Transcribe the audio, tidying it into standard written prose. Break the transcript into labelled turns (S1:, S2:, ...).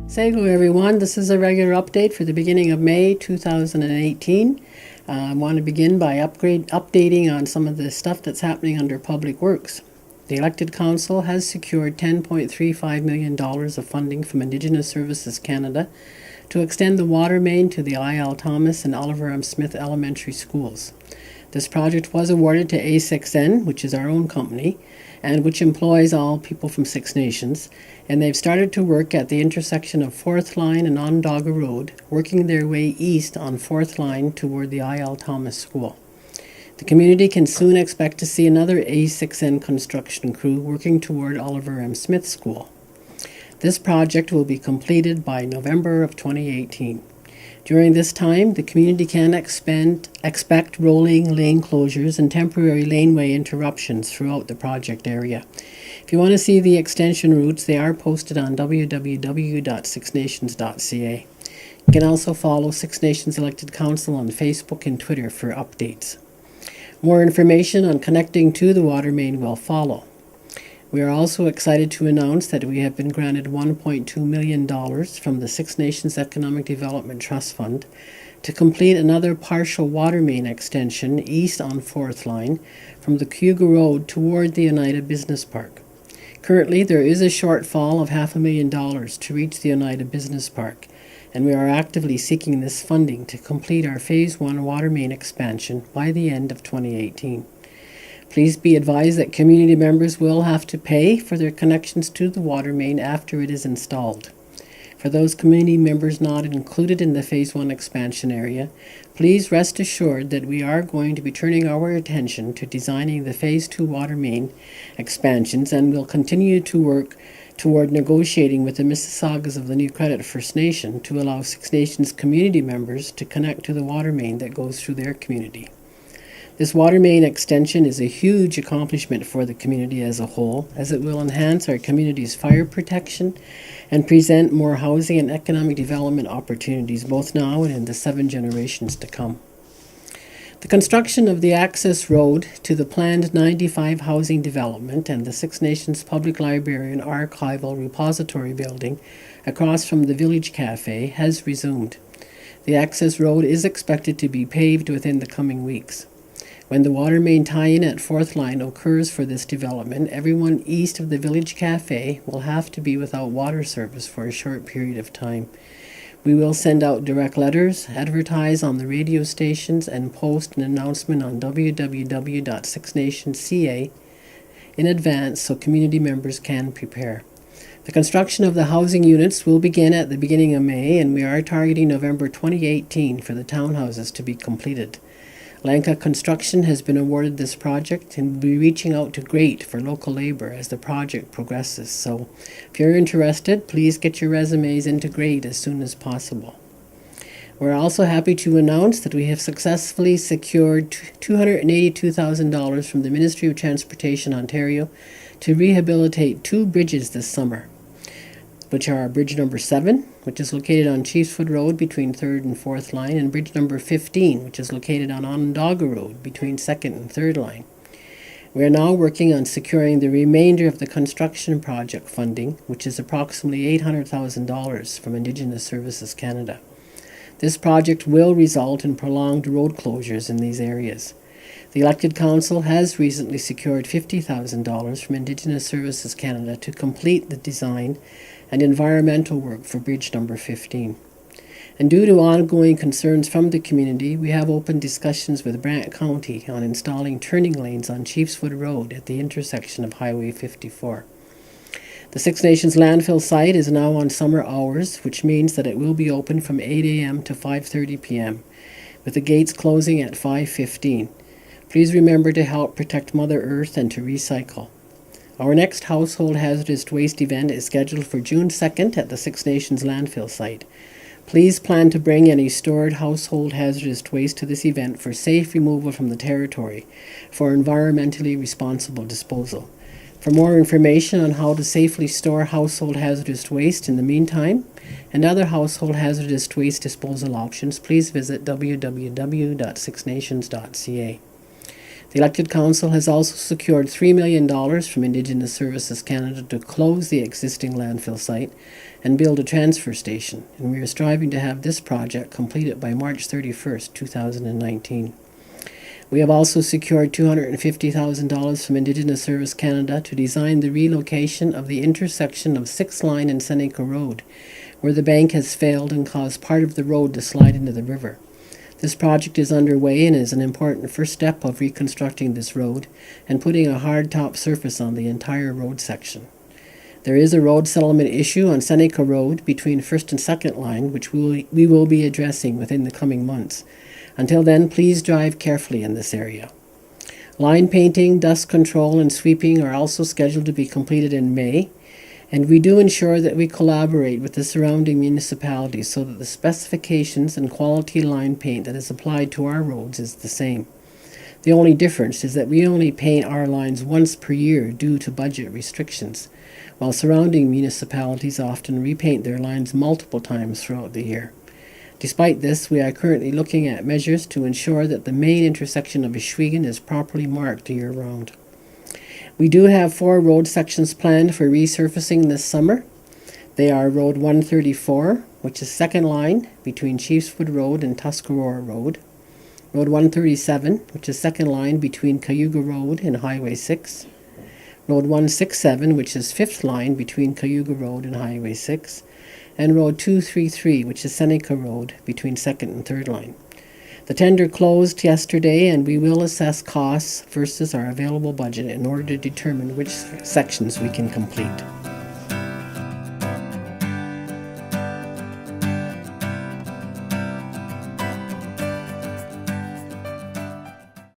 S1: Say hello everyone, this is a regular update for the beginning of May 2018. I want to begin by updating on some of the stuff that's happening under Public Works. The elected council has secured $10.35 million of funding from Indigenous Services Canada to extend the water main to the I.L. Thomas and Oliver M. Smith elementary schools. This project was awarded to A6N, which is our own company, and which employs all people from Six Nations, and they've started to work at the intersection of 4th Line and Onondaga Road, working their way east on 4th Line toward the I.L. Thomas School. The community can soon expect to see another A6N construction crew working toward Oliver M. Smith School. This project will be completed by November of 2018. During this time, the community can expect rolling lane closures and temporary laneway interruptions throughout the project area. If you want to see the extension routes, they are posted on www.sixnations.ca. You can also follow Six Nations Elected Council on Facebook and Twitter for updates. More information on connecting to the water main will follow. We are also excited to announce that we have been granted $1.2 million from the Six Nations Economic Development Trust Fund to complete another partial water main extension east on 4th Line from the Cayuga Road toward the Oneida Business Park. Currently, there is a shortfall of $500,000 to reach the Oneida Business Park, and we are actively seeking this funding to complete our Phase 1 water main expansion by the end of 2018. Please be advised that community members will have to pay for their connections to the water main after it is installed. For those community members not included in the Phase 1 expansion area, please rest assured that we are going to be turning our attention to designing the Phase 2 water main expansions, and will continue to work toward negotiating with the Mississaugas of the New Credit First Nation to allow Six Nations community members to connect to the water main that goes through their community. This water main extension is a huge accomplishment for the community as a whole, as it will enhance our community's fire protection and present more housing and economic development opportunities both now and in the 7 generations to come. The construction of the access road to the planned 95 housing development and the Six Nations Public Library and Archival Repository building across from the Village Cafe has resumed. The access road is expected to be paved within the coming weeks. When the water main tie-in at 4th Line occurs for this development, everyone east of the Village Cafe will have to be without water service for a short period of time. We will send out direct letters, advertise on the radio stations, and post an announcement on www.sixnations.ca in advance so community members can prepare. The construction of the housing units will begin at the beginning of May, and we are targeting November 2018 for the townhouses to be completed. Lanka Construction has been awarded this project and will be reaching out to GREAT for local labor as the project progresses. So if you're interested, please get your resumes into GREAT as soon as possible. We're also happy to announce that we have successfully secured $282,000 from the Ministry of Transportation Ontario to rehabilitate 2 bridges this summer, which are Bridge number 7, which is located on Chiefswood Road between 3rd and 4th Line, and Bridge number 15, which is located on Onondaga Road between 2nd and 3rd Line. We are now working on securing the remainder of the construction project funding, which is approximately $800,000 from Indigenous Services Canada. This project will result in prolonged road closures in these areas. The elected council has recently secured $50,000 from Indigenous Services Canada to complete the design and environmental work for Bridge number 15. And due to ongoing concerns from the community, we have opened discussions with Brant County on installing turning lanes on Chiefswood Road at the intersection of Highway 54. The Six Nations landfill site is now on summer hours, which means that it will be open from 8 a.m. to 5:30 p.m., with the gates closing at 5:15. Please remember to help protect Mother Earth and to recycle. Our next household hazardous waste event is scheduled for June 2nd at the Six Nations landfill site. Please plan to bring any stored household hazardous waste to this event for safe removal from the territory for environmentally responsible disposal. For more information on how to safely store household hazardous waste in the meantime and other household hazardous waste disposal options, please visit www.sixnations.ca. The elected council has also secured $3 million from Indigenous Services Canada to close the existing landfill site and build a transfer station, and we are striving to have this project completed by March 31st, 2019. We have also secured $250,000 from Indigenous Service Canada to design the relocation of the intersection of 6th Line and Seneca Road, where the bank has failed and caused part of the road to slide into the river. This project is underway and is an important first step of reconstructing this road and putting a hard top surface on the entire road section. There is a road settlement issue on Seneca Road between 1st and 2nd Line, which we will be addressing within the coming months. Until then, please drive carefully in this area. Line painting, dust control, and sweeping are also scheduled to be completed in May, and we do ensure that we collaborate with the surrounding municipalities so that the specifications and quality line paint that is applied to our roads is the same. The only difference is that we only paint our lines once per year due to budget restrictions, while surrounding municipalities often repaint their lines multiple times throughout the year. Despite this, we are currently looking at measures to ensure that the main intersection of Ohsweken is properly marked year-round. We do have 4 road sections planned for resurfacing this summer. They are Road 134, which is 2nd Line between Chiefswood Road and Tuscarora Road. Road 137, which is 2nd Line between Cayuga Road and Highway 6. Road 167, which is 5th Line between Cayuga Road and Highway 6. And Road 233, which is Seneca Road between 2nd and 3rd Line. The tender closed yesterday, and we will assess costs versus our available budget in order to determine which sections we can complete.